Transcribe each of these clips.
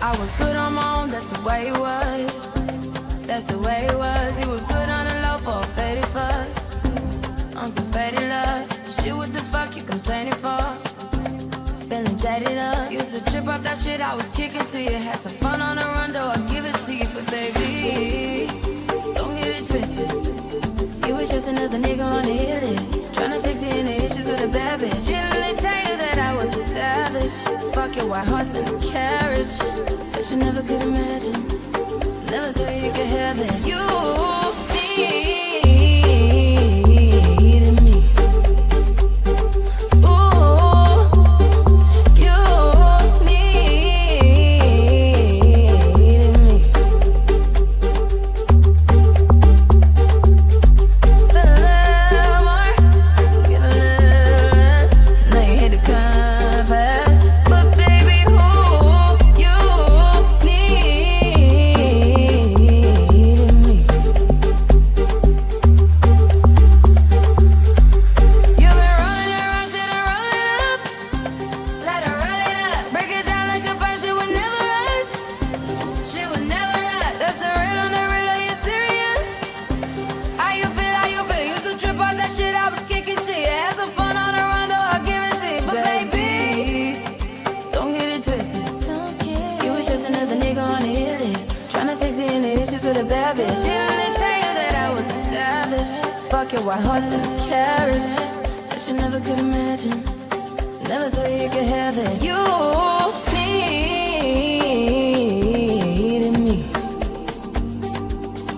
I was good on my own, that's the way it was. That's the way it was. He was good on the low for a faded fuck. On some faded love. Shit, what the fuck you complaining for? Feeling jaded up. Used to trip off that shit I was kicking to you. Had some fun on the run, though I give it to you. But baby, don't get it twisted. You was just another nigga on the hit list. Tryna fix any issues with a bad bitch. Didn't they tell you that I was a savage? Fuck your white horse and a carriage. But you never could imagine. Never thought you could have it. You needed me. Ooh, you needed me. Feel a little more, give a little less. Now you hate to confess, but baby, who you needed me. You've been rolling it around, shit and roll it up. Let her roll it up. Break it down like a bird, she would never rest. She would never rest. That's the real on the real, are you serious? How you feel, how you feel? Used to trip off that shit I was kicking to you. Had some fun on the run, though I'll give it to you. But baby, don't get it twisted. You was just another nigga on the hit list. Tryna fix any issues with a bad bitch. Didn't they tell you that I was a savage? Fuck your white horse and a carriage. But you never could imagine. Never thought you could have it. You needed me.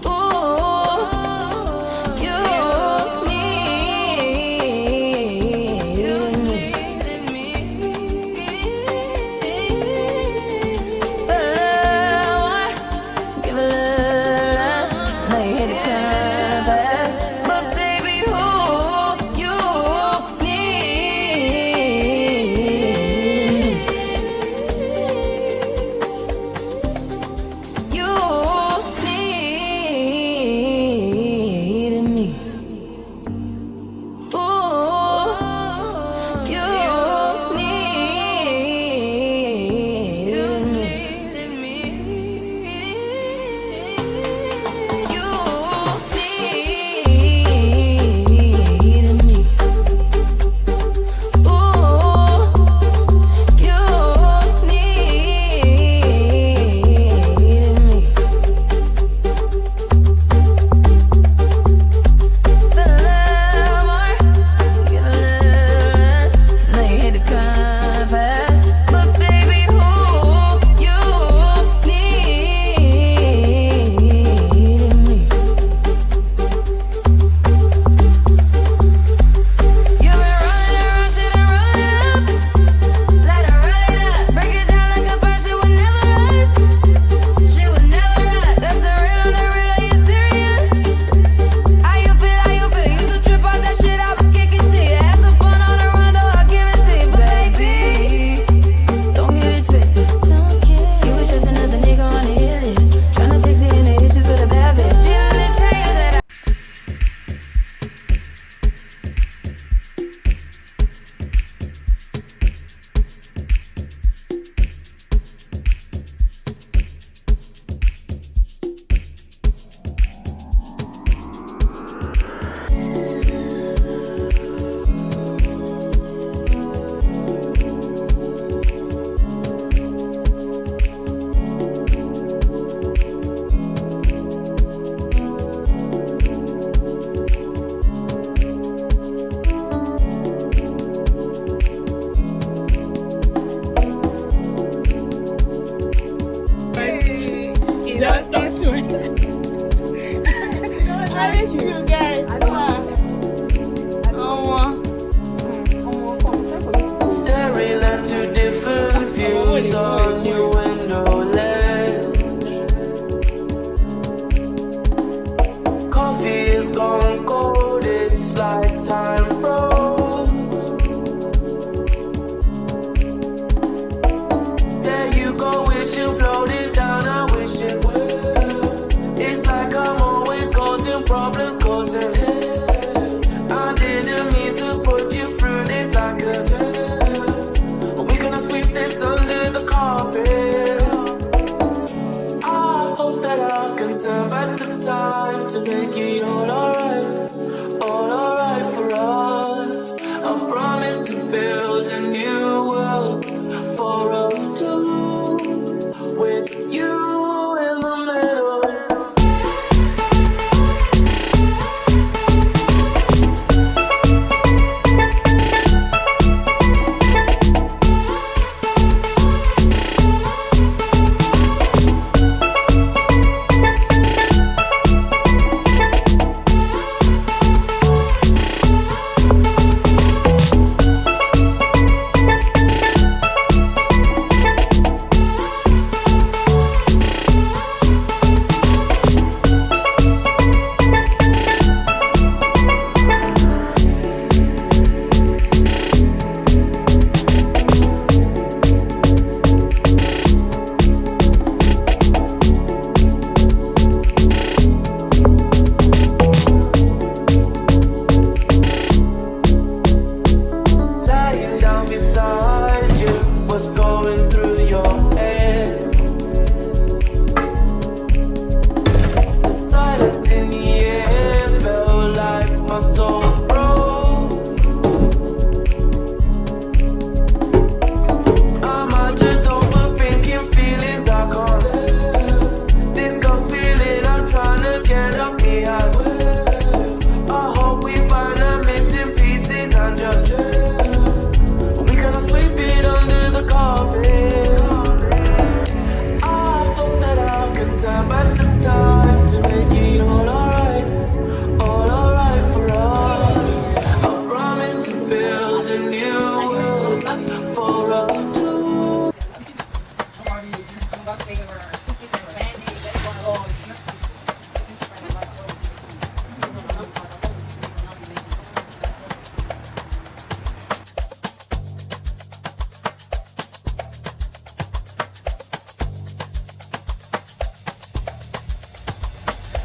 Ooh, you needed me. Feel a little more, give a little less. Now you hit it confess, but baby, who you need me.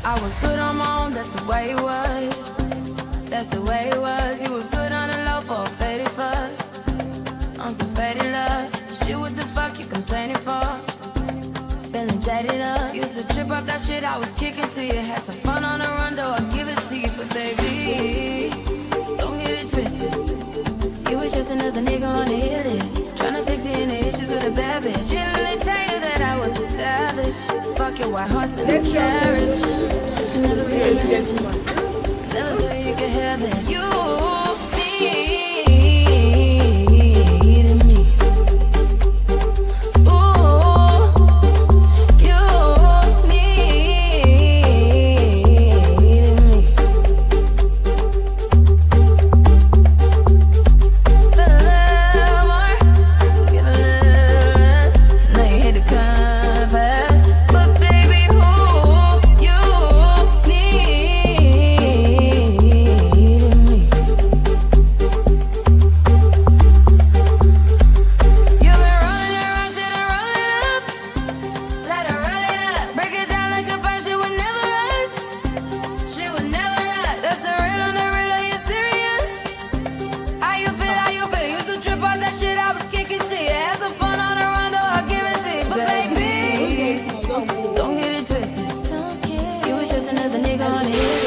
I was good on my own, that's the way it was. That's the way it was. You was good on the low for a faded fuck. On some faded love. Shit, what the fuck you complaining for? Feeling jaded up. Used to trip off that shit I was kicking to you. Had some fun on the run, though I'll give it to you. But baby, don't get it twisted. You was just another nigga on the hit list. Tryna fix any issues with a bad bitch. Didn't they tell you that I was a savage? Fuck your white horse and a carriage. You never paid attention. Never said you could have it. You needed me. Ooh, you needed me. Feel a little more, give a little less. Now you hit the compass, but baby, who you needed me. You've been rolling around shit and roll it up. Let her roll it up. Break it down like a bird, she would never rest. She would never rest. That's the real on the real, are you serious? How you feel, how you feel? Used to trip off that shit I was kicking to you. Had some fun on the run, though I'll give it to you. But baby, don't get it twisted. You was just another nigga on the hit